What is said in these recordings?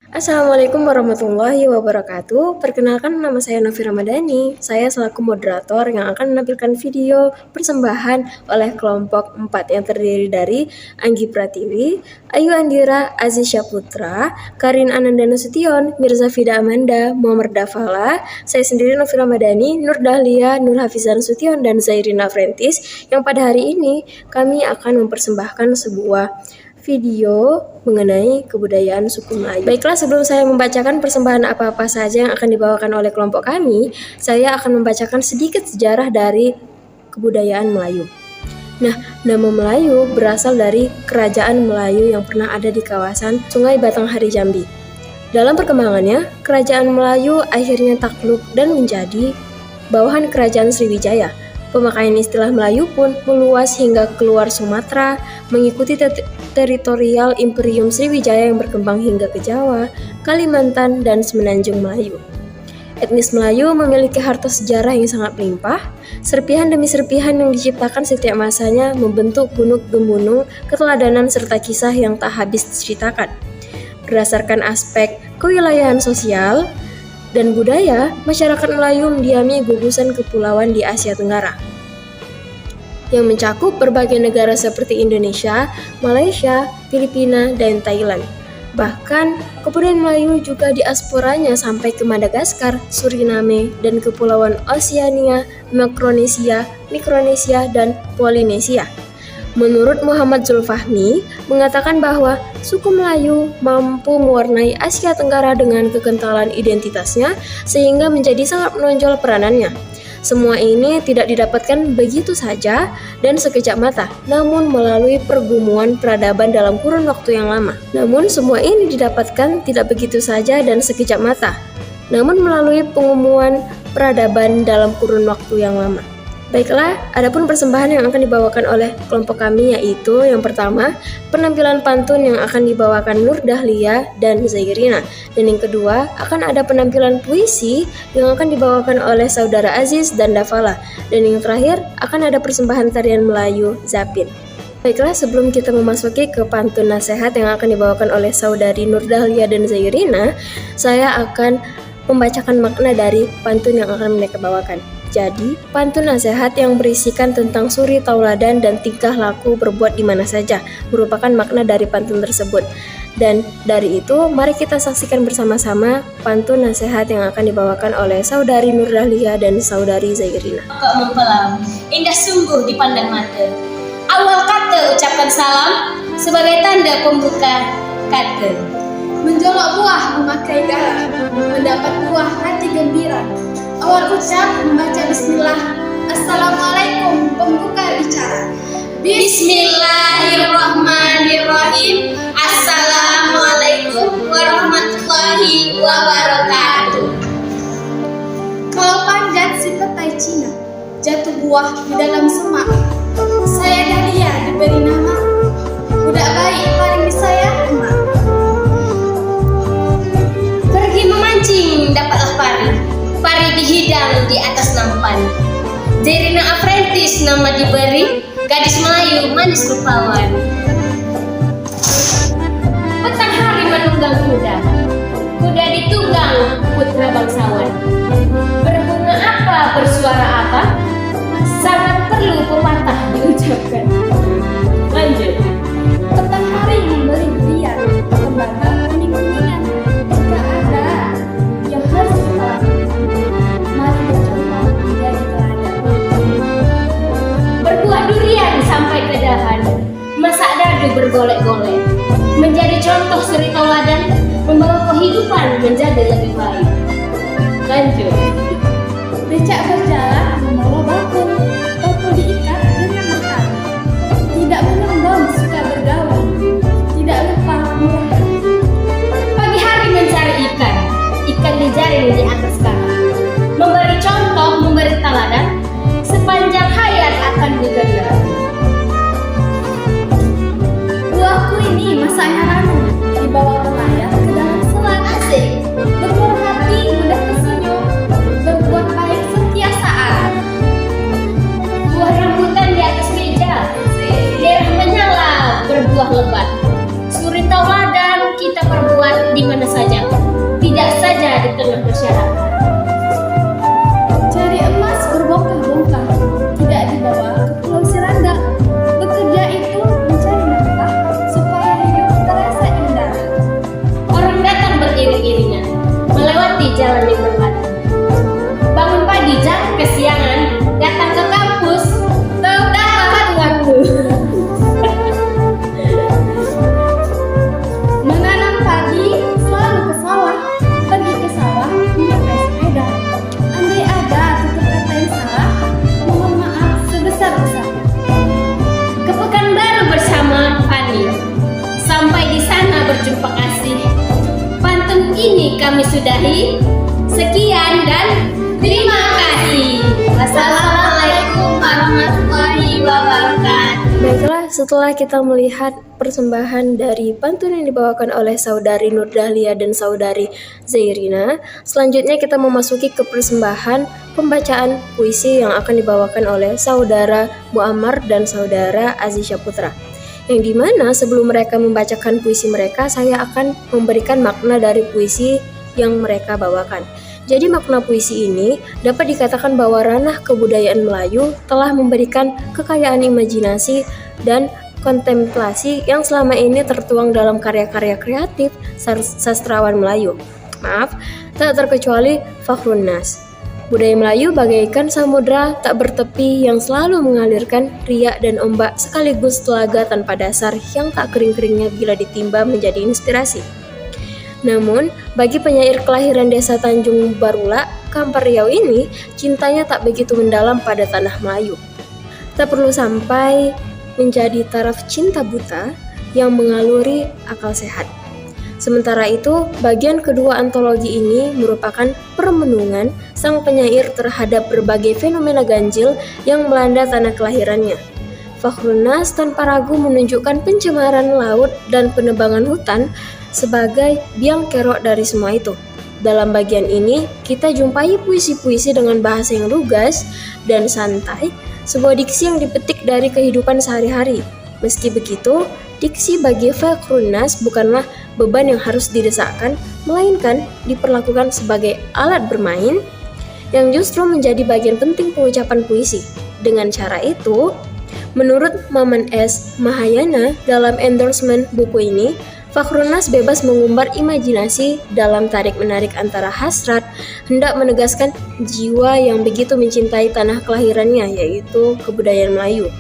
Assalamualaikum warahmatullahi wabarakatuh. Perkenalkan, nama saya Novi Ramadhani. Saya selaku moderator yang akan menampilkan video persembahan oleh kelompok 4 yang terdiri dari Anggi Pratiwi, Ayu Andira, Aziz Syaputra, Karin Ananda Nasution, Mirza Fida Amanda, Muhammad Dafala, saya sendiri Novi Ramadhani, Nur Dahlia, Nur Hafizah Nasution, dan Zairina Frentis, yang pada hari ini kami akan mempersembahkan sebuah video mengenai kebudayaan suku Melayu. Baiklah, sebelum saya membacakan persembahan apa-apa saja yang akan dibawakan oleh kelompok kami, saya akan membacakan sedikit sejarah dari kebudayaan Melayu. Nah, nama Melayu berasal dari kerajaan Melayu yang pernah ada di kawasan Sungai Batanghari, Jambi. Dalam perkembangannya, kerajaan Melayu akhirnya takluk dan menjadi bawahan kerajaan Sriwijaya. Pemakaian istilah Melayu pun meluas hingga keluar Sumatera, mengikuti teritorial Imperium Sriwijaya yang berkembang hingga ke Jawa, Kalimantan, dan Semenanjung Melayu. Etnis Melayu memiliki harta sejarah yang sangat melimpah. Serpihan demi serpihan yang diciptakan setiap masanya membentuk gunung-gemunung keteladanan serta kisah yang tak habis diceritakan. Berdasarkan aspek kewilayahan sosial dan budaya, masyarakat Melayu mendiami gugusan kepulauan di Asia Tenggara yang mencakup berbagai negara seperti Indonesia, Malaysia, Filipina, dan Thailand. Bahkan, kebudayaan Melayu juga diasporanya sampai ke Madagaskar, Suriname, dan kepulauan Oseania, Mikronesia, dan Polinesia. Menurut Muhammad Zulfahmi, mengatakan bahwa suku Melayu mampu mewarnai Asia Tenggara dengan kekentalan identitasnya sehingga menjadi sangat menonjol peranannya. Semua ini tidak didapatkan begitu saja dan sekejap mata, namun melalui pergumuan peradaban dalam kurun waktu yang lama. Namun semua ini didapatkan tidak begitu saja dan sekejap mata, namun melalui pengumuman peradaban dalam kurun waktu yang lama. Baiklah, adapun persembahan yang akan dibawakan oleh kelompok kami yaitu yang pertama, penampilan pantun yang akan dibawakan Nur Dahlia dan Zairina. Dan yang kedua, akan ada penampilan puisi yang akan dibawakan oleh saudara Aziz dan Dafala. Dan yang terakhir, akan ada persembahan tarian Melayu Zapin. Baiklah, sebelum kita memasuki ke pantun nasihat yang akan dibawakan oleh saudari Nur Dahlia dan Zairina, saya akan membacakan makna dari pantun yang akan mereka bawakan. Jadi, pantun nasihat yang berisikan tentang suri tauladan dan tingkah laku berbuat di mana saja merupakan makna dari pantun tersebut. Dan dari itu, mari kita saksikan bersama-sama pantun nasihat yang akan dibawakan oleh saudari Nur Dahlia dan saudari Zairina. Kok mempelam, indah sungguh dipandang mata. Awal kata ucapan salam sebagai tanda pembuka kata. Menjolok buah memakai garam, mendapat buah hati gembira. Awal ucap membaca bismillah. Assalamualaikum pembuka bicara. Bismillahirrahmanirrahim. Assalamualaikum warahmatullahi wabarakatuh. Kalau panjat si petai Cina, jatuh buah di dalam semak. Saya Dahlia diberi nama, budak baik paling disayang emak. Pergi memancing dapatlah pari. Pari dihidang di atas nampan. Zairina Afrentis nama diberi, gadis Melayu manis rupawan. Petang hari menunggang kuda, kuda ditunggang putra bangsawan. Berbunga apa, bersuara apa, sangat perlu pepatah diucapkan. Lanjut. Petang hari memberi berian, kembangkan kuning-kuningan. Jika ada yang harus dilakukan, mari bercontoh menjadi teladan. Berbuah durian sampai ke dahan, masak dadu bergolek-golek. Menjadi contoh suri tauladan, membawa kehidupan menjadi lebih baik. Lanjut. Becak berjalan membawa bakul, bakul diikat dengan makan. Tidak menyombong suka bergaul, tidak lupa murah hati. Pagi hari mencari ikan, ikan dijaring di atas karang. Memberi contoh, memberi teladan, sepanjang hayat akan digenggam. Buahku ini masaknya ranu, dibawa nelayan ke dalam selat asik. Berbuah hati, mudah tersenyum, jalan yang berbatu. Bangun pagi jangan kesiangan, datang ke kampus tepat waktu. Menanam padi selalu ke sawah, pergi ke sawah memakai sepeda. Andai ada tutur kata yang salah, mohon maaf sebesar-besarnya. Ke Pekanbaru bersama Fani. Sampai di sana berjumpa kasih. Pantun ini kami sudahi. Sekian dan terima kasih. Wassalamualaikum warahmatullahi wabarakatuh. Baiklah, setelah kita melihat persembahan dari pantun yang dibawakan oleh saudari Nur Dahlia dan saudari Zairina, selanjutnya kita memasuki ke persembahan pembacaan puisi yang akan dibawakan oleh saudara Muammar dan saudara Azisha Putra. Yang dimana sebelum mereka membacakan puisi mereka, saya akan memberikan makna dari puisi yang mereka bawakan. Jadi makna puisi ini dapat dikatakan bahwa ranah kebudayaan Melayu telah memberikan kekayaan imajinasi dan kontemplasi yang selama ini tertuang dalam karya-karya kreatif sastrawan Melayu. Tak terkecuali Fakhrun Nas. Budaya Melayu bagaikan samudra tak bertepi yang selalu mengalirkan riak dan ombak sekaligus telaga tanpa dasar yang tak kering-keringnya bila ditimba menjadi inspirasi. Namun, bagi penyair kelahiran desa Tanjung Barula, Kampar Riau ini, cintanya tak begitu mendalam pada tanah Melayu. Tak perlu sampai menjadi taraf cinta buta yang mengaluri akal sehat. Sementara itu, bagian kedua antologi ini merupakan permenungan sang penyair terhadap berbagai fenomena ganjil yang melanda tanah kelahirannya. Fakhrun Nas tanpa ragu menunjukkan pencemaran laut dan penebangan hutan sebagai biang kerok dari semua itu. Dalam bagian ini, kita jumpai puisi-puisi dengan bahasa yang lugas dan santai, sebuah diksi yang dipetik dari kehidupan sehari-hari. Meski begitu, diksi bagi Fakhrun Nas bukanlah beban yang harus didesakkan, melainkan diperlakukan sebagai alat bermain yang justru menjadi bagian penting pengucapan puisi. Dengan cara itu, menurut Maman S. Mahayana dalam endorsement buku ini, Fakhrun Nas bebas mengumbar imajinasi dalam tarik-menarik antara hasrat hendak menegaskan jiwa yang begitu mencintai tanah kelahirannya, yaitu kebudayaan Melayu.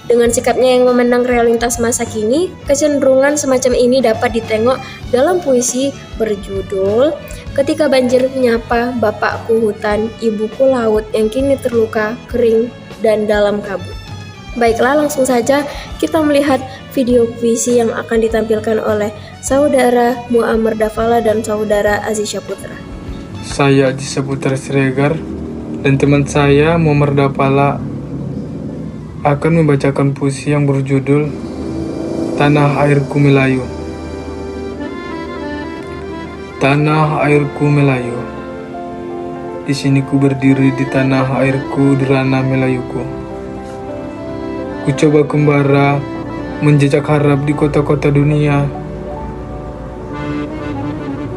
Dengan sikapnya yang memandang realitas masa kini, kecenderungan semacam ini dapat ditengok dalam puisi berjudul Ketika Banjir Menyapa Bapakku Hutan, Ibuku Laut yang kini terluka, kering, dan dalam kabut. Baiklah, langsung saja kita melihat video puisi yang akan ditampilkan oleh saudara Muammar Dafala dan saudara Azisha Putra. Saya Azisha Putra Siregar dan teman saya Muammar Dafala akan membacakan puisi yang berjudul Tanah Airku Melayu. Tanah airku Melayu, di sini ku berdiri di tanah airku, di ranah Melayuku. Ku coba kembara menjejak harap di kota-kota dunia,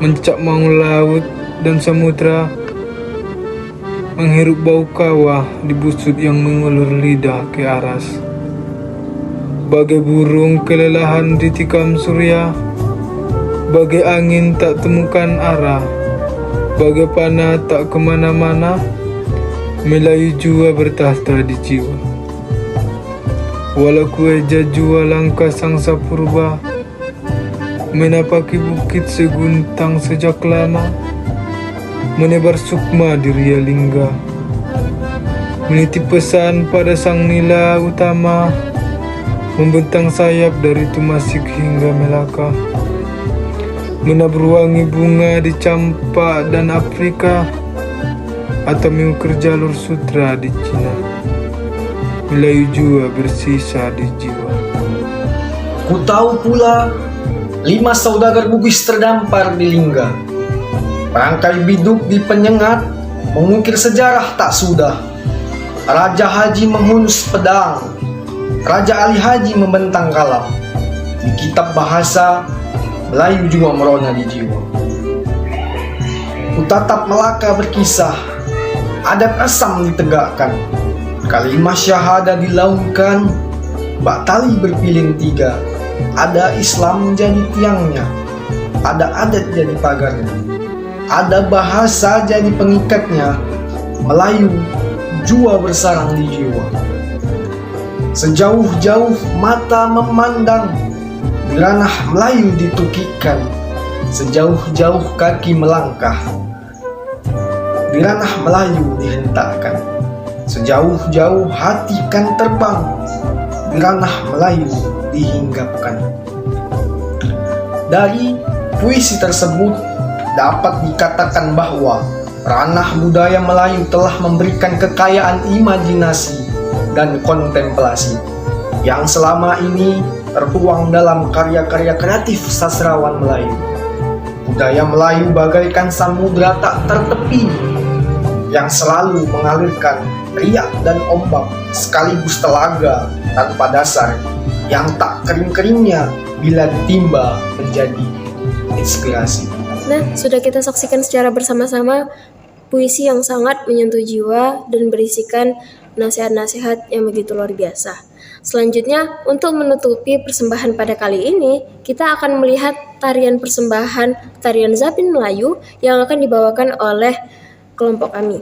mencak mau laut dan samudra, menghirup bau kawah di busut yang mengulur lidah ke aras. Bagai burung kelelahan ditikam surya, bagai angin tak temukan arah, bagai panah tak kemana-mana, Melayu jua bertahta di jiwa. Walau kue jajua langkah sangsa purba, menapaki bukit seguntang sejak lama, menebar sukma di Ria Lingga, menitip pesan pada sang nila utama, membentang sayap dari Tumasik hingga Melaka, menabur wangi bunga di Campak dan Afrika, atau mengukir jalur sutra di Cina. Melayu jua bersisa di jiwa. Ku tahu pula 5 saudagar Bugis terdampar di Lingga. Perangkai biduk di penyengat, mengukir sejarah tak sudah. Raja Haji menghunus pedang, Raja Ali Haji membentang kalam. Di kitab bahasa, Melayu juga merona di jiwa. Ku tatap Melaka berkisah, adat Asam ditegakkan, kalimat syahadah dilaungkan, bak tali berpiling 3. Ada Islam jadi tiangnya, ada adat jadi pagarnya, ada bahasa jadi pengikatnya, Melayu jua bersarang di jiwa. Sejauh-jauh mata memandang, di ranah Melayu ditukikan. Sejauh-jauh kaki melangkah, di ranah Melayu dihentakkan. Sejauh-jauh hati kan terbang, di ranah Melayu dihinggapkan. Dari puisi tersebut dapat dikatakan bahwa ranah budaya Melayu telah memberikan kekayaan imajinasi dan kontemplasi yang selama ini tertuang dalam karya-karya kreatif sastrawan Melayu. Budaya Melayu bagaikan samudra tak tertepi yang selalu mengalirkan riak dan ombak sekaligus telaga tanpa dasar yang tak kering-keringnya bila ditimba menjadi inspirasi. Nah, sudah kita saksikan secara bersama-sama puisi yang sangat menyentuh jiwa dan berisikan nasihat-nasihat yang begitu luar biasa. Selanjutnya, untuk menutupi persembahan pada kali ini, kita akan melihat tarian persembahan tarian Zapin Melayu yang akan dibawakan oleh kelompok kami.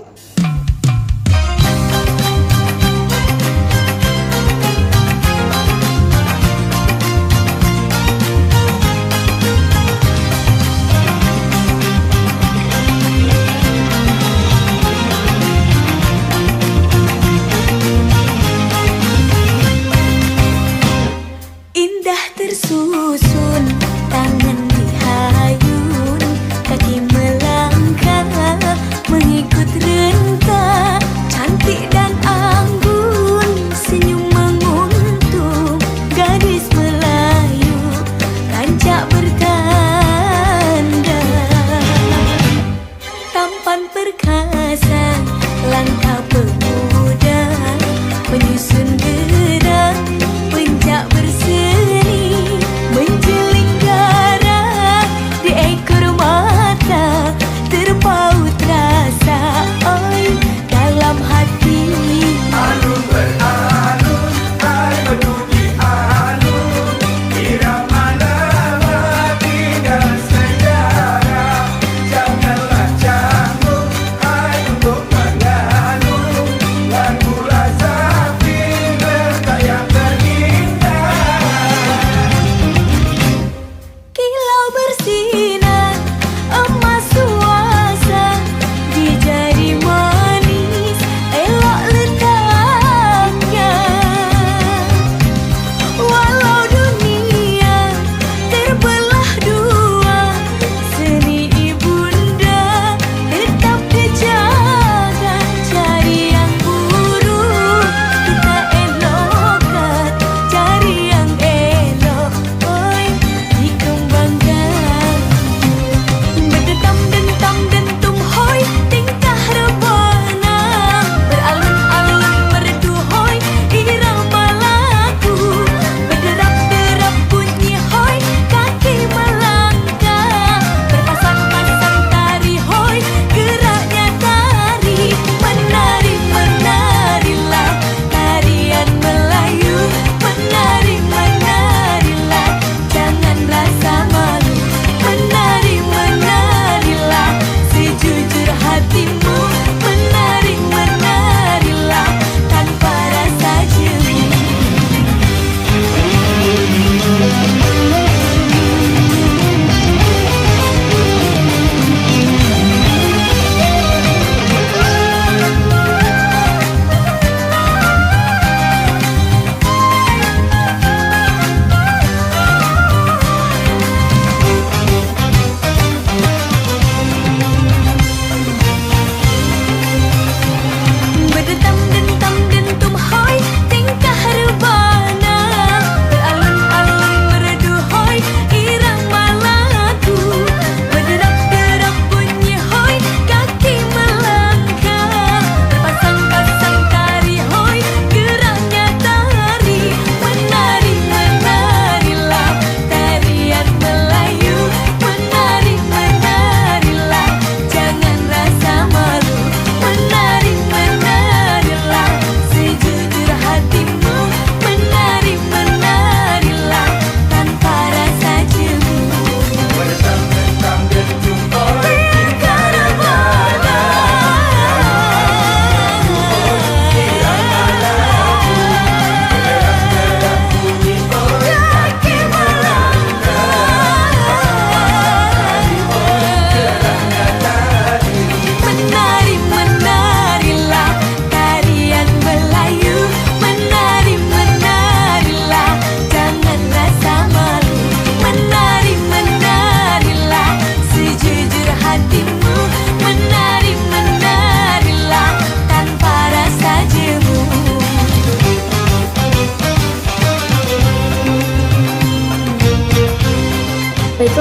Indah tersusun, tangan dihayun, kaki melangkah mengikut rengga.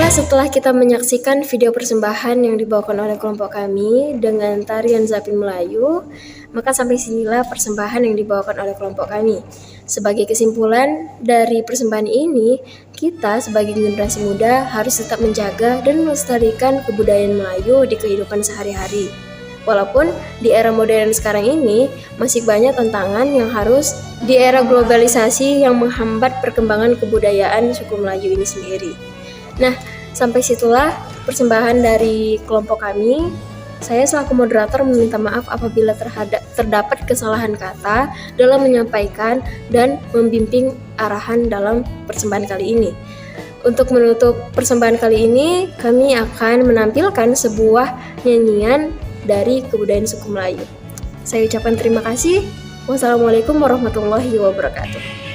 Nah, setelah kita menyaksikan video persembahan yang dibawakan oleh kelompok kami dengan tarian Zapin Melayu, maka sampai sinilah persembahan yang dibawakan oleh kelompok kami. Sebagai kesimpulan dari persembahan ini, kita sebagai generasi muda harus tetap menjaga dan melestarikan kebudayaan Melayu di kehidupan sehari-hari. Walaupun di era modern sekarang ini masih banyak tantangan yang harus di era globalisasi yang menghambat perkembangan kebudayaan suku Melayu ini sendiri. Nah, sampai situlah persembahan dari kelompok kami. Saya selaku moderator meminta maaf apabila terdapat kesalahan kata dalam menyampaikan dan membimbing arahan dalam persembahan kali ini. Untuk menutup persembahan kali ini, kami akan menampilkan sebuah nyanyian dari kebudayaan suku Melayu. Saya ucapkan terima kasih. Wassalamualaikum warahmatullahi wabarakatuh.